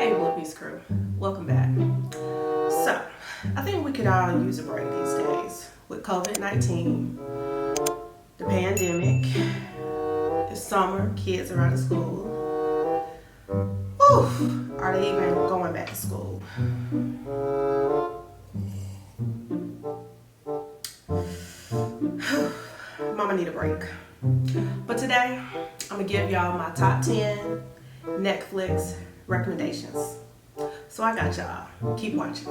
Hey Blippies crew, welcome back. So, I think we could all use a break these days. With COVID-19, the pandemic, it's summer, kids are out of school. Whew, are they even going back to school? Mama need a break. But today, I'm gonna give y'all my top 10 Netflix recommendations. So I got y'all. Keep watching.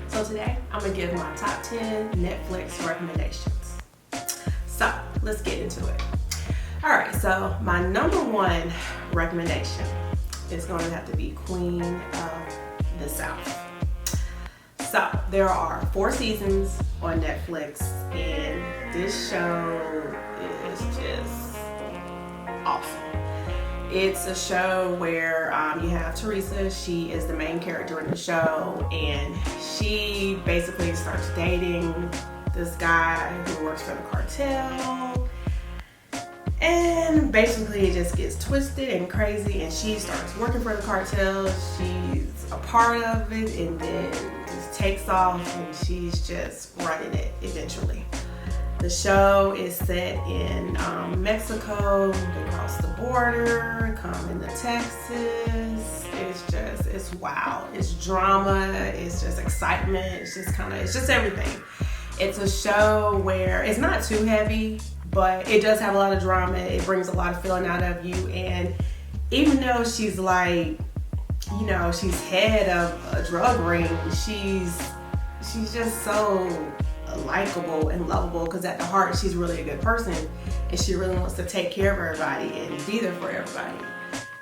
So today, I'm gonna give my top 10 Netflix recommendations. So let's get into it. All right, so my number one recommendation is going to have to be Queen of the South. So there are 4 seasons on Netflix, and this show is just awesome. It's a show where you have Teresa. She is the main character in the show, and she basically starts dating this guy who works for the cartel. And basically it just gets twisted and crazy, and she starts working for the cartel. She's a part of it, and then just takes off, and she's just running it eventually. The show is set in Mexico. They cross the border, come into Texas. It's wow. It's drama. It's just excitement. It's just everything. It's a show where it's not too heavy, but it does have a lot of drama. It brings a lot of feeling out of you. And even though she's like, she's head of a drug ring, she's just so likable and lovable, because at the heart, she's really a good person, and she really wants to take care of everybody and be there for everybody.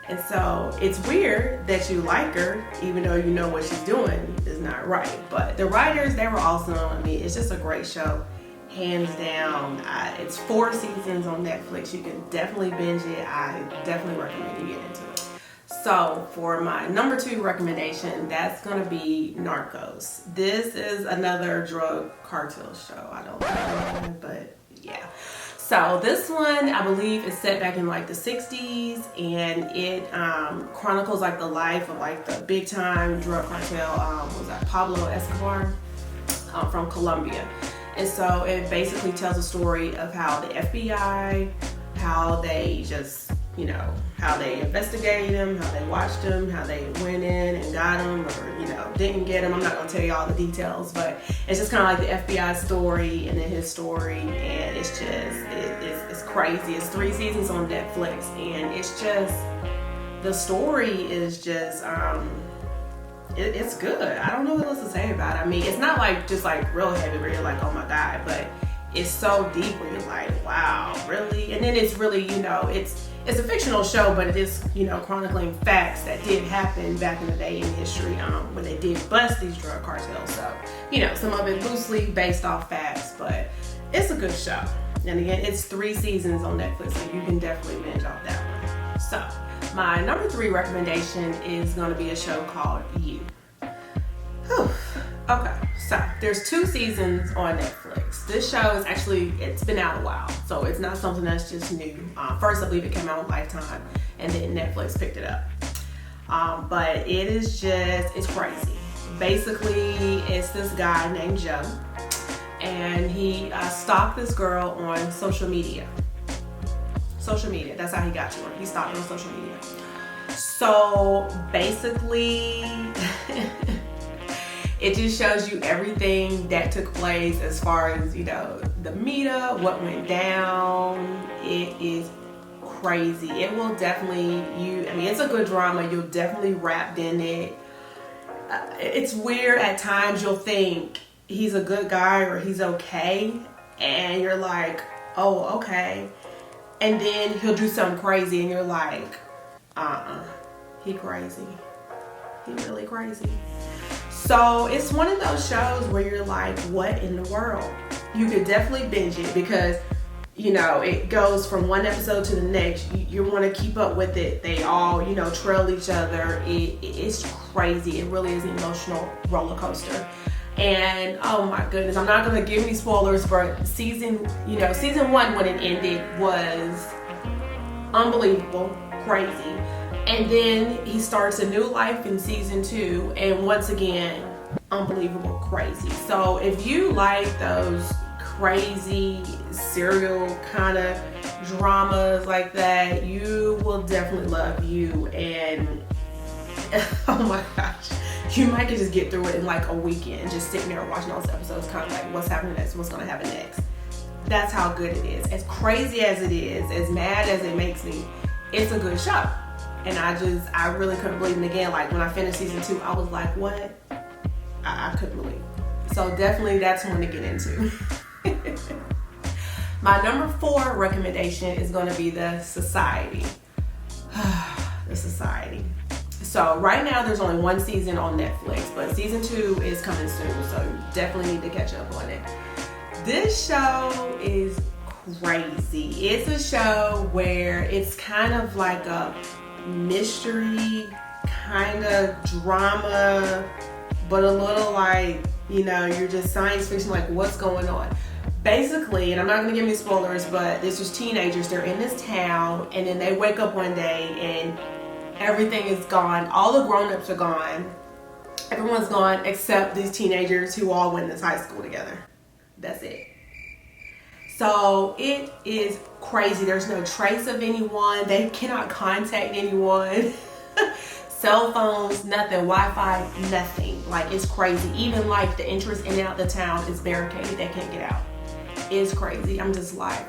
And so it's weird that you like her, even though you know what she's doing is not right. But the writers, they were awesome. I mean, it's just a great show. Hands down. It's 4 seasons on Netflix. You can definitely binge it. I definitely recommend you get into it. So for my number 2 recommendation, that's going to be Narcos. This is another drug cartel show. I don't know, but yeah. So this one, I believe, is set back in like the 60s, and it chronicles like the life of like the big time drug cartel, was that Pablo Escobar from Colombia. And so it basically tells a story of how the FBI, how they just, how they investigated him, how they watched him, how they went in and got him, or, didn't get him. I'm not going to tell you all the details, but it's just kind of like the FBI story and then his story. And it's just, it's crazy. It's 3 seasons on Netflix, and it's just, the story is just, it's good. I don't know what else to say about it. I mean, it's not like just like real heavy where you're like, oh my God, but it's so deep where you're like, wow, really? And then it's really, it's a fictional show, but it is, chronicling facts that did happen back in the day in history, when they did bust these drug cartels. So, some of it loosely based off facts, but it's a good show. And again, it's 3 seasons on Netflix, so you can definitely binge off that one. So, my number 3 recommendation is going to be a show called You. Whew. Okay, so there's 2 seasons on Netflix. This show is it's been out a while, so it's not something that's just new. First, I believe it came out on Lifetime, and then Netflix picked it up. But it is it's crazy. Basically, it's this guy named Joe, and he stalked this girl on social media. That's how he got to her. He stalked her on social media. So basically, it just shows you everything that took place as far as, the meetup, what went down. It is crazy. It will definitely, it's a good drama. You'll definitely wrapped in it. It's weird at times. You'll think he's a good guy or he's okay, and you're like, oh, okay. And then he'll do something crazy, and you're like, he crazy. He really crazy. So it's one of those shows where you're like, what in the world? You could definitely binge it because, it goes from one episode to the next. You want to keep up with it. They all, trail each other. It's crazy. It really is an emotional roller coaster. And oh my goodness, I'm not gonna give any spoilers, but season 1 when it ended was unbelievable, crazy. And then he starts a new life in season 2, and once again, unbelievable, crazy. So if you like those crazy serial kind of dramas like that, you will definitely love You. And oh my gosh, you might could just get through it in like a weekend, just sitting there watching those episodes, kind of like what's happening next, what's going to happen next. That's how good it is. As crazy as it is, as mad as it makes me, it's a good show. And I really couldn't believe it. Again, like when I finished season 2, I was like, what? I couldn't believe it. So definitely that's one to get into. My number 4 recommendation is going to be The Society. The Society. So right now there's only 1 season on Netflix, but season 2 is coming soon, so you definitely need to catch up on it. This show is crazy. It's a show where it's kind of like a mystery kind of drama, but a little like, you're just science fiction, like what's going on. Basically, and I'm not going to give any spoilers, but this is teenagers. They're in this town, and then they wake up one day and everything is gone. All the grown-ups are gone. Everyone's gone except these teenagers who all went to high school together. That's it. So it is crazy. There's no trace of anyone. They cannot contact anyone. Cell phones, nothing. Wi-Fi, nothing. Like, it's crazy. Even like the entrance in and out the town is barricaded. They can't get out. It's crazy. I'm just like,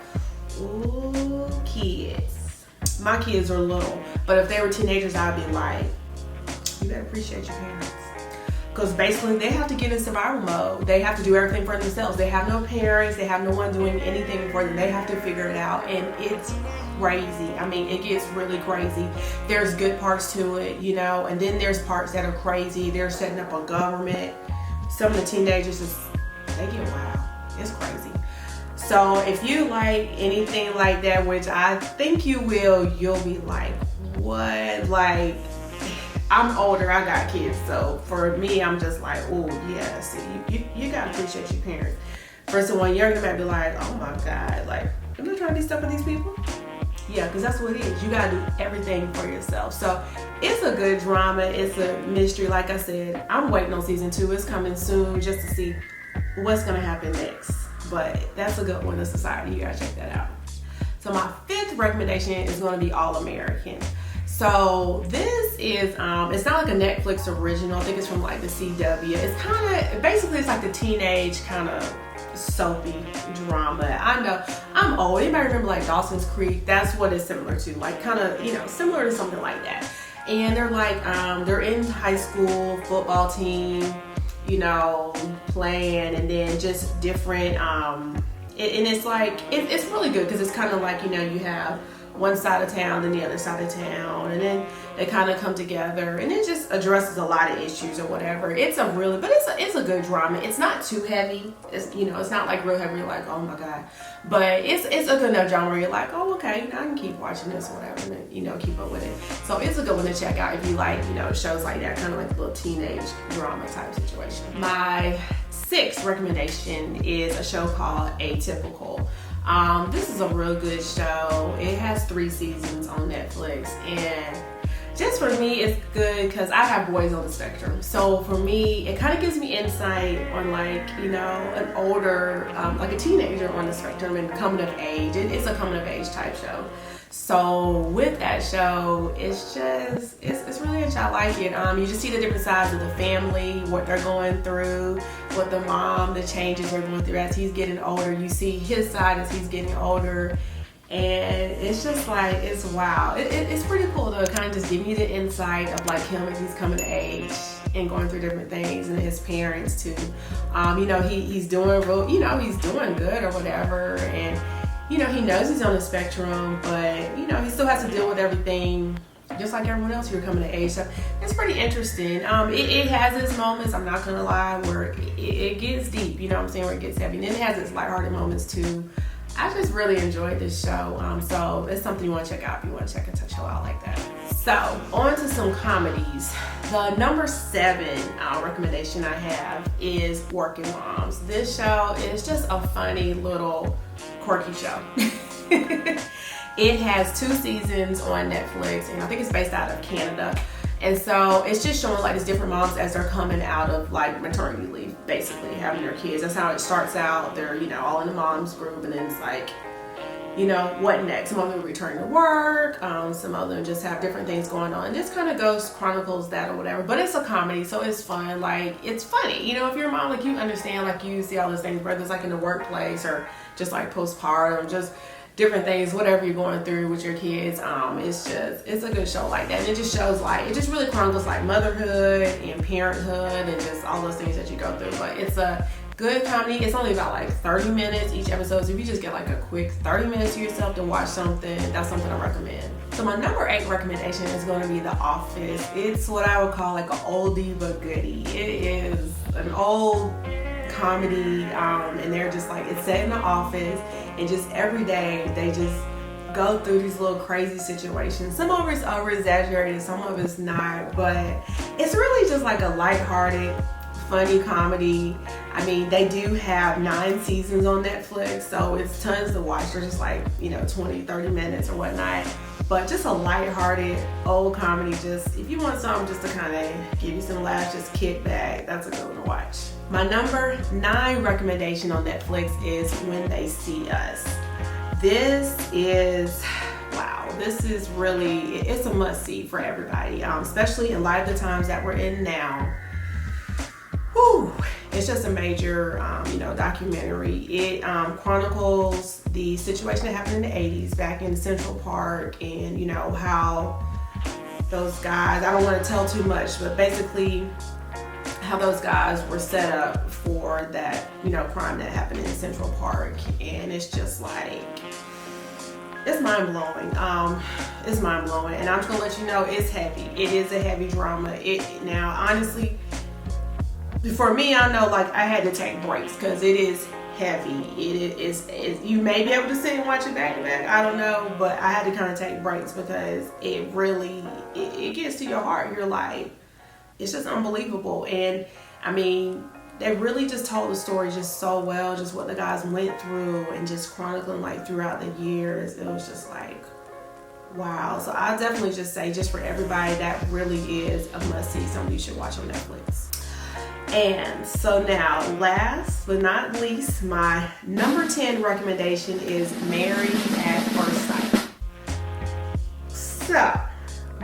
ooh, kids. My kids are little, but if they were teenagers, I'd be like, you better appreciate your parents. Because basically they have to get in survival mode. They have to do everything for themselves. They have no parents. They have no one doing anything for them. They have to figure it out. And it's crazy. I mean, it gets really crazy. There's good parts to it, and then there's parts that are crazy. They're setting up a government. Some of the teenagers, they get wild. It's crazy. So if you like anything like that, which I think you will, you'll be like, what? Like, I'm older, I got kids, so for me, I'm just like, oh yeah, see, you gotta appreciate your parents. Versus when younger, you might be like, oh my God, like, am I trying to be stuck with these people? Yeah, because that's what it is. You gotta do everything for yourself. So it's a good drama, it's a mystery. Like I said, I'm waiting on season 2. It's coming soon just to see what's gonna happen next. But that's a good one, The Society. You gotta check that out. So my 5th recommendation is gonna be All American. So this is, it's not like a Netflix original. I think it's from like the CW. It's kind of, basically it's like the teenage kind of soapy drama. I know, I'm old. Anybody remember like Dawson's Creek? That's what it's similar to. Like kind of, similar to something like that. And they're like, they're in high school, football team, playing, and then just different, and it's like, it's really good because it's kind of like, you have one side of town, then the other side of town, and then they kind of come together, and it just addresses a lot of issues or whatever. It's a good drama. It's not too heavy. It's not like real heavy. You're like, oh my God, but it's a good enough drama where you're like, oh okay, I can keep watching this or whatever, and keep up with it. So it's a good one to check out if you like, shows like that, kind of like a little teenage drama type situation. My 6th recommendation is a show called Atypical. This is a real good show. It has 3 seasons on Netflix, and just for me, it's good because I have boys on the spectrum. So for me, it kind of gives me insight on like, an older, like a teenager on the spectrum and coming of age. It's a coming of age type show. So with that show, it's really interesting. I like it. You just see the different sides of the family, what they're going through, what the mom, the changes they're going through as he's getting older. You see his side as he's getting older. And it's just like, it's wow. It's pretty cool to kind of just give you the insight of like him as he's coming of age and going through different things, and his parents too. He's doing real, he's doing good or whatever. And he knows he's on the spectrum, but he still has to deal with everything just like everyone else who are coming to age. So it's pretty interesting. It has its moments, I'm not gonna lie, where it gets deep, where it gets heavy. And then it has its lighthearted moments too. I just really enjoyed this show. So it's something you want to check out if you want to check a show out like that. So on to some comedies. The number 7 recommendation I have is Working Moms. This show is just a funny little quirky show. It has 2 seasons on Netflix, and I think it's based out of Canada. And so it's just showing like these different moms as they're coming out of like maternity leave, basically having their kids. That's how it starts out. They're, all in the moms group, and then it's like, what next? Some of them return to work. Some of them just have different things going on. And this kind of chronicles that or whatever. But it's a comedy, so it's fun. Like, it's funny. If you're a mom, like, you understand, like, you see all those things, whether it's like in the workplace or just like postpartum, just different things, whatever you're going through with your kids. It's a good show like that. And it just shows it just really chronicles like motherhood and parenthood and just all those things that you go through. But it's a good comedy. It's only about like 30 minutes each episode. So if you just get like a quick 30 minutes to yourself to watch something, that's something I recommend. So my number 8 recommendation is going to be The Office. It's what I would call like an oldie but goodie. It is an old comedy, and they're just like, it's set in the office, and just every day they just go through these little crazy situations. Some of it's over exaggerated, some of it's not, but it's really just like a lighthearted, funny comedy. I mean, they do have 9 seasons on Netflix, so it's tons to watch. They're just like, 20, 30 minutes or whatnot. But just a lighthearted old comedy, just if you want something just to kind of give you some laughs, just kick back, that's a good one to watch. My number 9 recommendation on Netflix is When They See Us. This is really, it's a must-see for everybody, especially in light of the times that we're in now. Whew. It's just a major, documentary. It chronicles the situation that happened in the 80s back in Central Park, and how those guys, I don't want to tell too much, but basically how those guys were set up for that, crime that happened in Central Park. And it's just like, it's mind-blowing. It's mind-blowing. And I'm just gonna let you know, it's heavy. It is a heavy drama. Now, honestly, for me, I know like I had to take breaks because it is heavy. It is you may be able to sit and watch it back to back, I don't know, but I had to kind of take breaks because it really, it gets to your heart. You're like, it's just unbelievable. And I mean, they really just told the story just so well, just what the guys went through and just chronicling like throughout the years. It was just like, wow. So I definitely just say, just for everybody, that really is a must-see, something you should watch on Netflix. And so now, last but not least, my number 10 recommendation is Married at First Sight. So,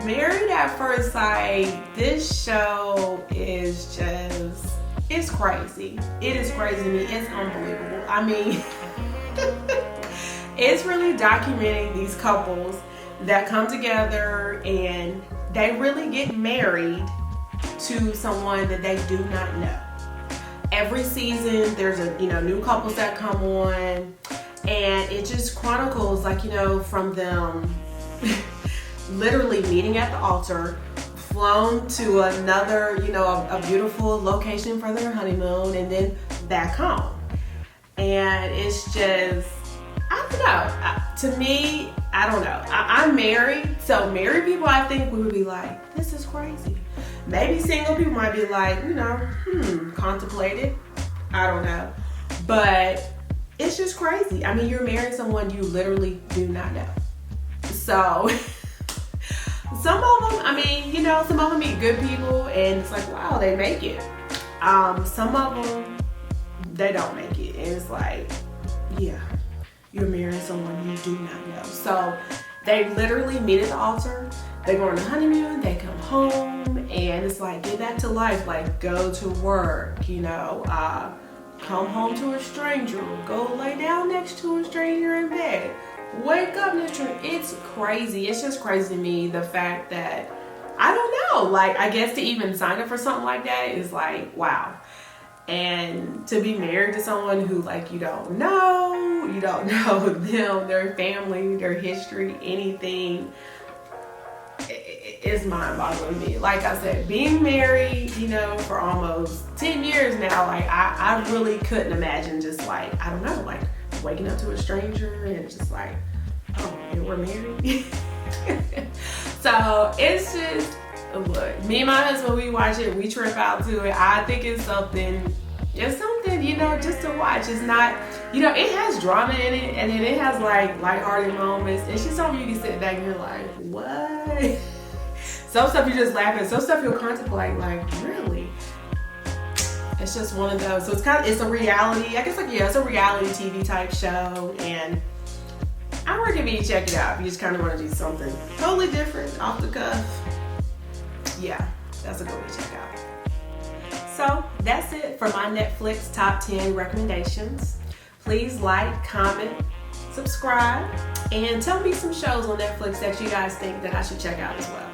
Married at First Sight, this show is just, it's crazy. It is crazy to me. It's unbelievable. I mean, it's really documenting these couples that come together and they really get married to someone that they do not know. Every season there's a new couples that come on, and it just chronicles like from them literally meeting at the altar, flown to another a beautiful location for their honeymoon, and then back home. And it's just, I don't know, to me, I don't know. I'm married, so married people, I think we would be like, this is crazy. Maybe single people might be like, contemplate it. I don't know. But it's just crazy. I mean, you're marrying someone you literally do not know. So, some of them, I mean, some of them meet good people and it's like, wow, they make it. Some of them, they don't make it. And it's like, yeah, you're marrying someone you do not know. So, they literally meet at the altar. They go on a honeymoon, they come home, and it's like, get back to life, like go to work, come home to a stranger, go lay down next to a stranger in bed, wake up next to her. It's crazy. It's just crazy to me, the fact that, I don't know, like, I guess to even sign up for something like that is like, wow. And to be married to someone who like you don't know them, their family, their history, anything, it's mind-boggling to me. Like I said, being married, for almost 10 years now, like I really couldn't imagine just like, I don't know, like waking up to a stranger and just like, oh, and we're married. So it's just, What? Me and my husband, we watch it, we trip out to it. I think it's something, you know, just to watch. It's not, you know, it has drama in it, and then it has like lighthearted moments. It's just something you can sit back and you're like, what? Some stuff you just laugh at, some stuff you'll contemplate, like, really? It's just one of those. So it's a reality, I guess, like, yeah, it's a reality TV type show, and I recommend you check it out if you just kind of want to do something totally different, off the cuff. Yeah, that's a good one to check out. So that's it for my Netflix top 10 recommendations. Please like, comment, subscribe, and tell me some shows on Netflix that you guys think that I should check out as well.